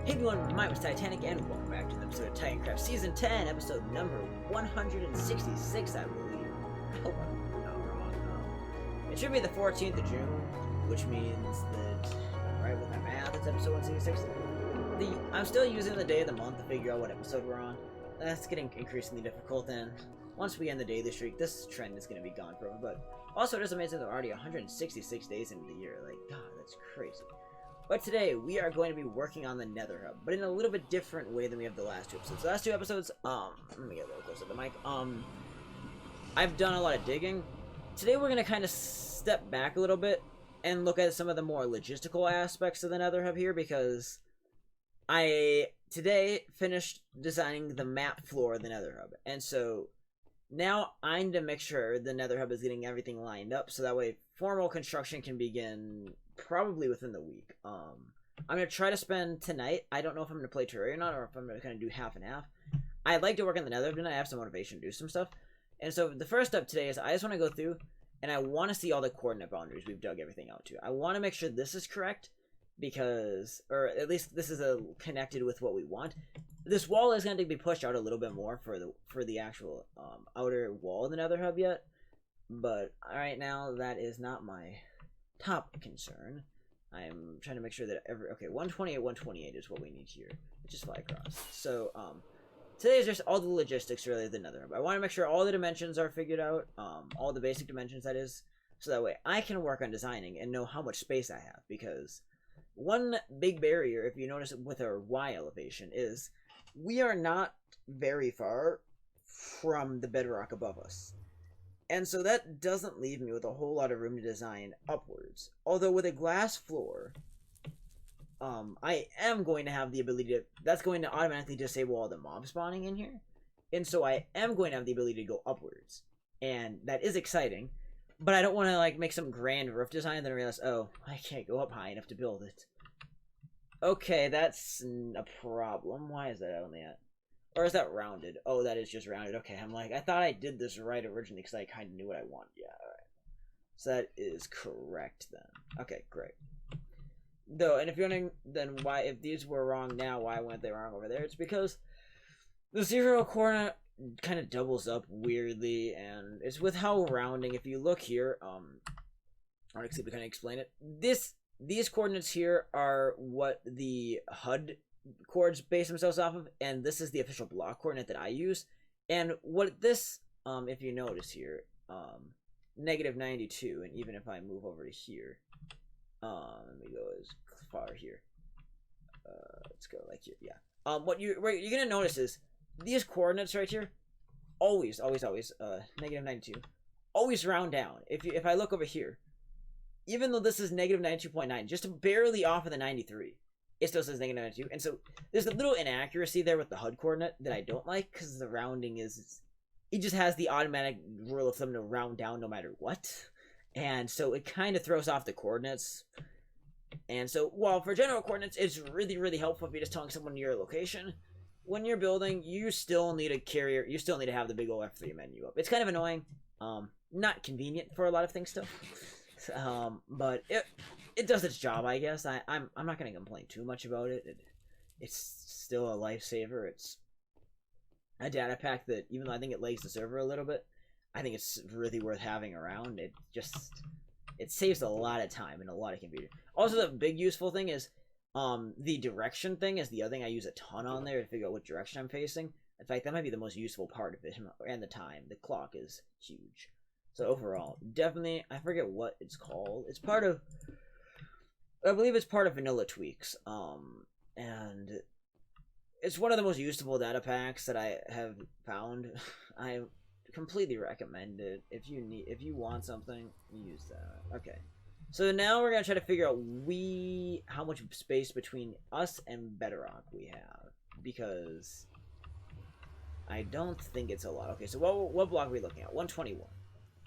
Hey everyone, my name is Titanic, and welcome back to the episode of Titancraft Season 10, episode number 166, I believe. I hope I'm not wrong. It should be the 14th of June, which means that I'm right with my math, it's episode 166. I'm still using the day of the month to figure out what episode we're on. That's getting increasingly difficult, and once we end the daily streak, this trend is going to be gone forever. But also, it is amazing that we're already 166 days into the year. Like, God, that's crazy. But today, we are going to be working on the Nether Hub, but in a little bit different way than we have the last two episodes. The last two episodes, let me get a little closer to the mic. I've done a lot of digging. Today, we're going to kind of step back a little bit and look at some of the more logistical aspects of the Nether Hub here, because I, today, finished designing the map floor of the Nether Hub. And so, now I need to make sure the Nether Hub is getting everything lined up, so that way formal construction can begin probably within the week. I'm going to try to spend tonight, I don't know if I'm going to play Terraria or not, or if I'm going to kind of do half and half. I'd like to work on the Nether Hub tonight. I have some motivation to do some stuff. And so the first step today is I just want to go through and I want to see all the coordinate boundaries we've dug everything out to. I want to make sure this is correct, because, or at least this is connected with what we want. This wall is going to be pushed out a little bit more for the actual outer wall of the Nether Hub yet, but right now that is not my top concern. I'm trying to make sure that 128 is what we need here. Just fly across. So today is just all the logistics really of the Nether Hub. I want to make sure all the dimensions are figured out, all the basic dimensions that is, so that way I can work on designing and know how much space I have, because one big barrier, if you notice with our Y elevation, is we are not very far from the bedrock above us. And so that doesn't leave me with a whole lot of room to design upwards. Although with a glass floor, I am going to have the ability to, that's going to automatically disable all the mob spawning in here. And so I am going to have the ability to go upwards. And that is exciting. But I don't want to like make some grand roof design and then realize, oh, I can't go up high enough to build it. Okay, that's a problem. Why is that only at? Or is that rounded? Oh, that is just rounded. Okay, I'm like, I thought I did this right originally because I kind of knew what I wanted. Yeah, alright. So that is correct then. Okay, great. Though, and if you're wondering then why, if these were wrong now, why weren't they wrong over there? It's because the 0 coordinate kind of doubles up weirdly, and it's with how rounding, if you look here, I want to kind of explain it. These coordinates here are what the HUD chords base themselves off of, and this is the official block coordinate that I use. And what this, if you notice here, -92, and even if I move over to here, let me go as far here. Let's go like here, yeah. What you're gonna notice is these coordinates right here, always, -92, always round down. If I look over here, even though this is -92.9, just barely off of the 93, it still says -92. And so there's a little inaccuracy there with the HUD coordinate that I don't like, because the rounding is, it just has the automatic rule of thumb to round down no matter what. And so it kind of throws off the coordinates. And so, while for general coordinates, it's really, really helpful if you're just telling someone your location. When you're building, you still need a carrier, you still need to have the big old F3 menu up. It's kind of annoying, not convenient for a lot of things still. But it does its job, I guess. I'm not gonna complain too much about it. It's still a lifesaver. It's a data pack that, even though I think it lags the server a little bit, I think it's really worth having around. It saves a lot of time and a lot of computer. Also, the big useful thing is the direction thing is the other thing I use a ton on there to figure out what direction I'm facing. In fact, that might be the most useful part of it, and the time. The clock is huge. So overall, definitely, I forget what it's called. It's part of, I believe it's part of Vanilla Tweaks. And it's one of the most useful data packs that I have found. I completely recommend it. If you want something, use that. Okay. So now we're gonna try to figure out how much space between us and Bedrock we have, because I don't think it's a lot. Okay, so what block are we looking at? 121.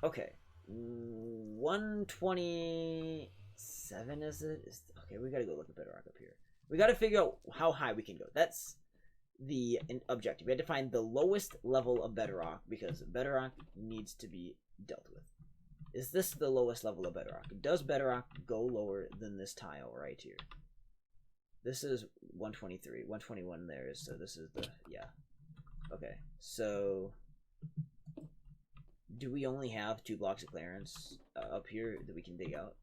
Okay, 127 is it? Okay, we gotta go look at Bedrock up here. We gotta figure out how high we can go. That's the objective. We had to find the lowest level of Bedrock, because Bedrock needs to be dealt with. Is this the lowest level of Bedrock? Does Bedrock go lower than this tile right here? This is 123. 121 there is, so this is the, yeah. Okay, so do we only have 2 blocks of clearance up here that we can dig out?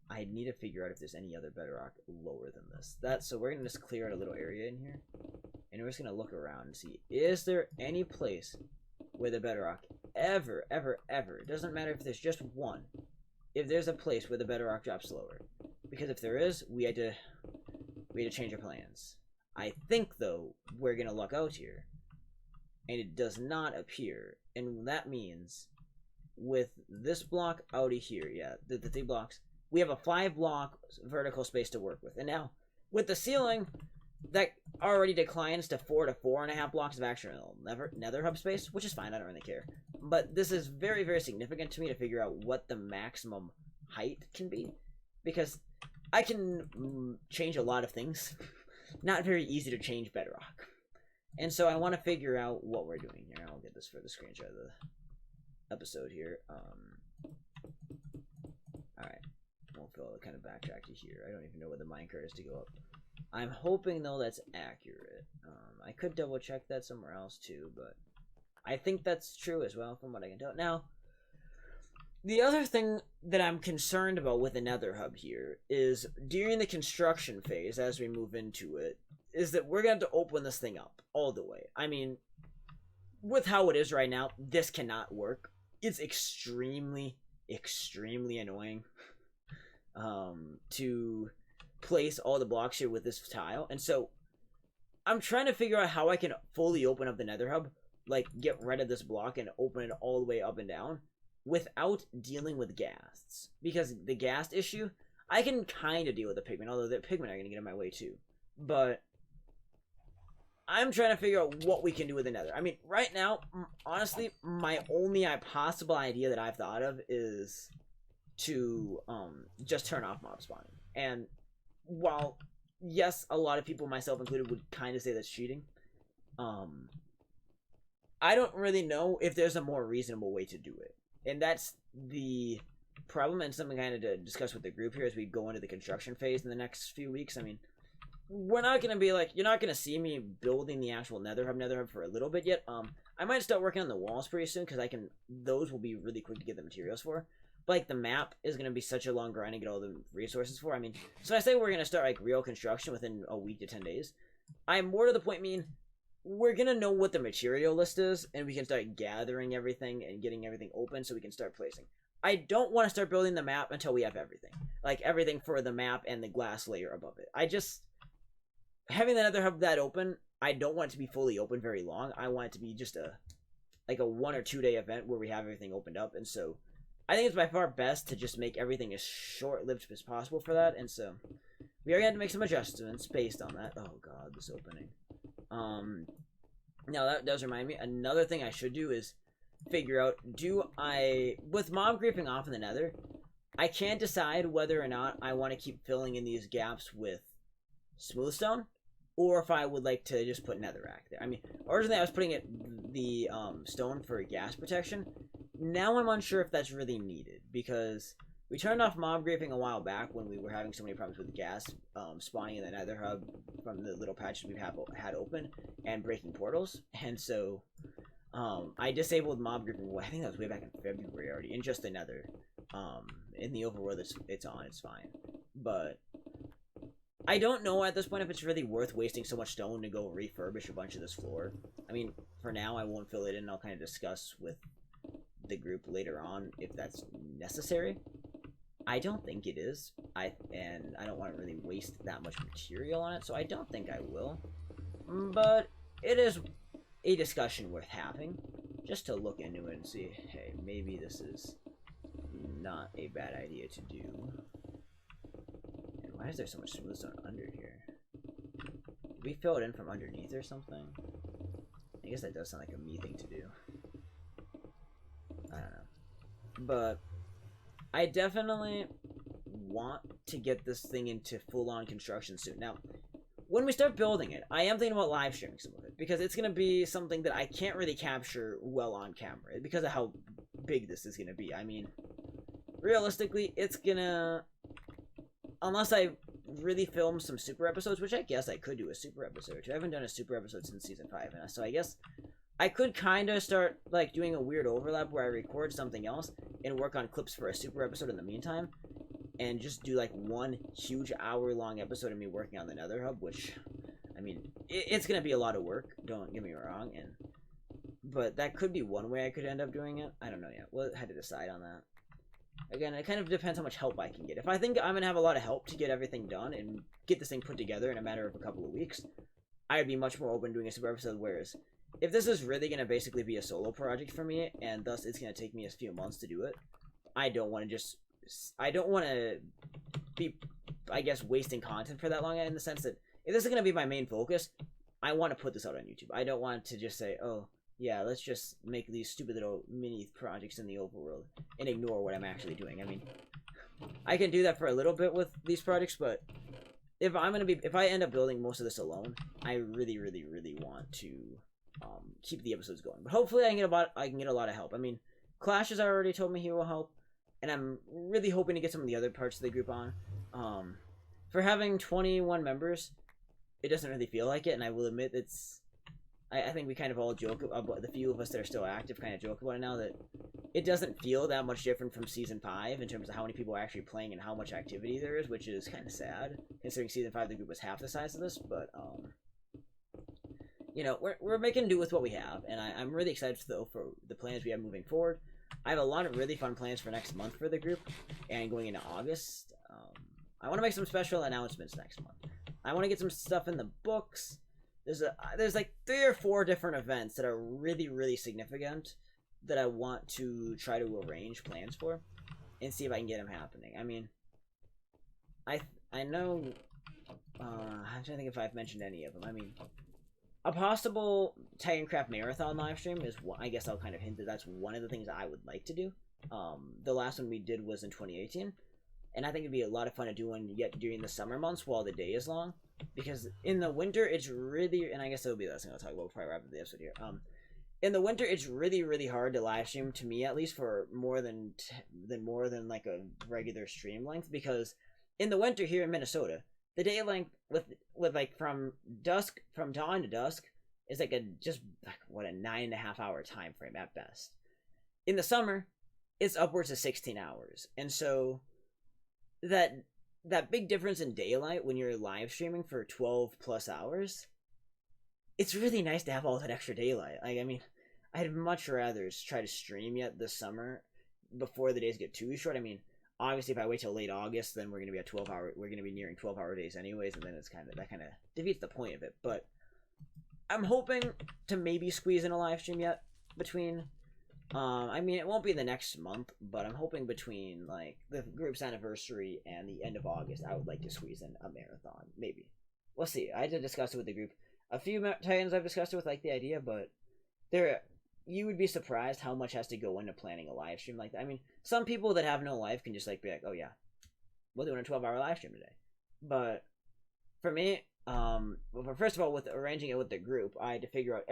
I need to figure out if there's any other bedrock lower than this. So we're gonna just clear out a little area in here, and we're just gonna look around and see, is there any place where the bedrock ever, it doesn't matter if there's just one, if there's a place where the bedrock drops lower. Because if there is, we had to change our plans. I think though we're gonna luck out here, and it does not appear, and that means with this block out of here, yeah, the 3 blocks, we have a 5 block vertical space to work with. And now with the ceiling, that already declines to 4 to 4.5 blocks of actual nether hub space, which is fine, I don't really care. But this is very, very significant to me to figure out what the maximum height can be, because I can change a lot of things. Not very easy to change bedrock. And so I want to figure out what we're doing here. I'll get this for the screenshot of the episode here. Alright. We'll kind of backtrack to here. I don't even know where the minecart is to go up. I'm hoping, though, that's accurate. I could double check that somewhere else, too, but I think that's true as well, from what I can tell. Now, the other thing that I'm concerned about with the nether hub here is during the construction phase, as we move into it, is that we're going to have to open this thing up all the way. I mean, with how it is right now, this cannot work. It's extremely, extremely annoying to place all the blocks here with this tile. And so I'm trying to figure out how I can fully open up the nether hub, like get rid of this block and open it all the way up and down without dealing with ghasts. Because the ghast issue, I can kind of deal with the pigment, although the pigment are going to get in my way too. But I'm trying to figure out what we can do with the nether. I mean, right now, honestly, my only possible idea that I've thought of is to just turn off mob spawning. And while, yes, a lot of people, myself included, would kind of say that's cheating, I don't really know if there's a more reasonable way to do it. And that's the problem, and something kind of to discuss with the group here as we go into the construction phase in the next few weeks. I mean, we're not going to be like, you're not going to see me building the actual nether hub for a little bit yet. I might start working on the walls pretty soon, because those will be really quick to get the materials for. But, like, the map is going to be such a long grind to get all the resources for. I mean, so I say we're going to start, like, real construction within a week to 10 days. I'm more to the point, we're going to know what the material list is, and we can start gathering everything and getting everything open so we can start placing. I don't want to start building the map until we have everything. Like, everything for the map and the glass layer above it. Having the nether hub that open, I don't want it to be fully open very long. I want it to be just a 1 or 2 day event where we have everything opened up, and so I think it's by far best to just make everything as short-lived as possible for that, and so we are going to have to make some adjustments based on that. Oh god, this opening. Now that does remind me, another thing I should do is figure out, with mob griefing off in the nether, I can't decide whether or not I want to keep filling in these gaps with smooth stone, or if I would like to just put netherrack there. I mean, originally I was putting the stone for gas protection. Now I'm unsure if that's really needed, because we turned off mob griefing a while back when we were having so many problems with gas spawning in the nether hub from the little patches we've had open and breaking portals. And so I disabled mob griefing, I think that was way back in February already, in just the nether. In the overworld it's on, it's fine. But I don't know at this point if it's really worth wasting so much stone to go refurbish a bunch of this floor. I mean, for now I won't fill it in. I'll kind of discuss with the group later on if that's necessary. I don't think it is. And I don't want to really waste that much material on it, so I don't think I will. But it is a discussion worth having, just to look into it and see, hey, maybe this is not a bad idea to do. And why is there so much smooth stone under here? Did we fill it in from underneath or something? I guess that does sound like a me thing to do. I don't know. But I definitely want to get this thing into full-on construction soon. Now, when we start building it, I am thinking about live streaming some of it, because it's going to be something that I can't really capture well on camera because of how big this is going to be. I mean, realistically, it's going to unless I really film some super episodes, which I guess I could do a super episode. I haven't done a super episode since Season 5, and so I guess I could kind of start, like, doing a weird overlap where I record something else and work on clips for a super episode in the meantime, and just do, like, one huge hour-long episode of me working on the Nether Hub, which, I mean, it's gonna be a lot of work, don't get me wrong, but that could be one way I could end up doing it. I don't know yet. We'll have to decide on that. Again, it kind of depends how much help I can get. If I think I'm gonna have a lot of help to get everything done and get this thing put together in a matter of a couple of weeks, I'd be much more open to doing a super episode, whereas if this is really gonna basically be a solo project for me, and thus it's gonna take me a few months to do it, I don't want to be, I guess, wasting content for that long, in the sense that if this is gonna be my main focus, I want to put this out on YouTube. I don't want to just say, oh, yeah, let's just make these stupid little mini projects in the overworld and ignore what I'm actually doing. I mean, I can do that for a little bit with these projects, but if I end up building most of this alone, I really, really, really want to keep the episodes going. But hopefully I can get a lot of help. I mean, Clash has already told me he will help, and I'm really hoping to get some of the other parts of the group on. For having 21 members, it doesn't really feel like it, and I will admit I think we kind of all joke about, the few of us that are still active kind of joke about it now, that it doesn't feel that much different from Season 5 in terms of how many people are actually playing and how much activity there is, which is kind of sad, considering Season 5 the group was half the size of this, but, you know, we're making do with what we have, and I'm really excited for the plans we have moving forward. I have a lot of really fun plans for next month for the group, and going into August. I want to make some special announcements next month. I want to get some stuff in the books. There's like 3 or 4 different events that are really, really significant that I want to try to arrange plans for and see if I can get them happening. I mean, I know, I'm trying to think if I've mentioned any of them. I mean, a possible Titancraft Marathon livestream is one. I guess I'll kind of hint that that's one of the things I would like to do. The last one we did was in 2018, and I think it'd be a lot of fun to do one yet during the summer months while the day is long. Because in the winter, it's really, and I guess that'll be the last thing I'll talk about before I wrap up the episode here. In the winter, it's really, really hard to live stream, to me at least, for more than like a regular stream length. Because in the winter here in Minnesota, the day length with like from dawn to dusk is like a 9.5 hour time frame at best. In the summer, it's upwards of 16 hours, and so that big difference in daylight when you're live streaming for 12 plus hours, it's really nice to have all that extra daylight. Like, I mean, I'd much rather try to stream yet this summer before the days get too short. I mean, obviously if I wait till late August, then we're going to be nearing 12-hour days anyways, and then that kind of defeats the point of it. But I'm hoping to maybe squeeze in a live stream yet between I mean, it won't be the next month, but I'm hoping between, like, the group's anniversary and the end of August, I would like to squeeze in a marathon. Maybe. We'll see. I had to discuss it with the group. A few Titans I've discussed it with, like, the idea, but you would be surprised how much has to go into planning a live stream like that. I mean, some people that have no life can just, like, be like, oh, yeah, we're doing a 12-hour live stream today. But for me, well, first of all, with arranging it with the group, I had to figure out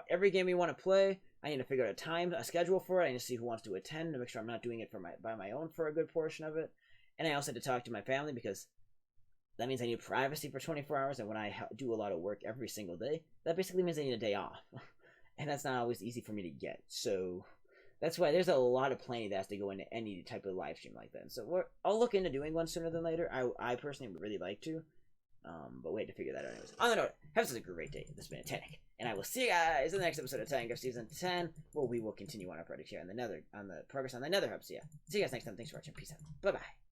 every game we want to play. I need to figure out a schedule for it. I need to see who wants to attend to make sure I'm not doing it by my own for a good portion of it. And I also had to talk to my family, because that means I need privacy for 24 hours. And when I do a lot of work every single day, that basically means I need a day off. And that's not always easy for me to get. So that's why there's a lot of planning that has to go into any type of live stream like that. And so I'll look into doing one sooner than later. I personally would really like to. But wait to figure that out anyways. On the note, have such a great day. This has been Titanic, and I will see you guys in the next episode of Titancraft Season 10, where we will continue on our project here on the progress on the Nether Hub. So yeah, see you guys next time. Thanks for watching. Peace out. Bye-bye.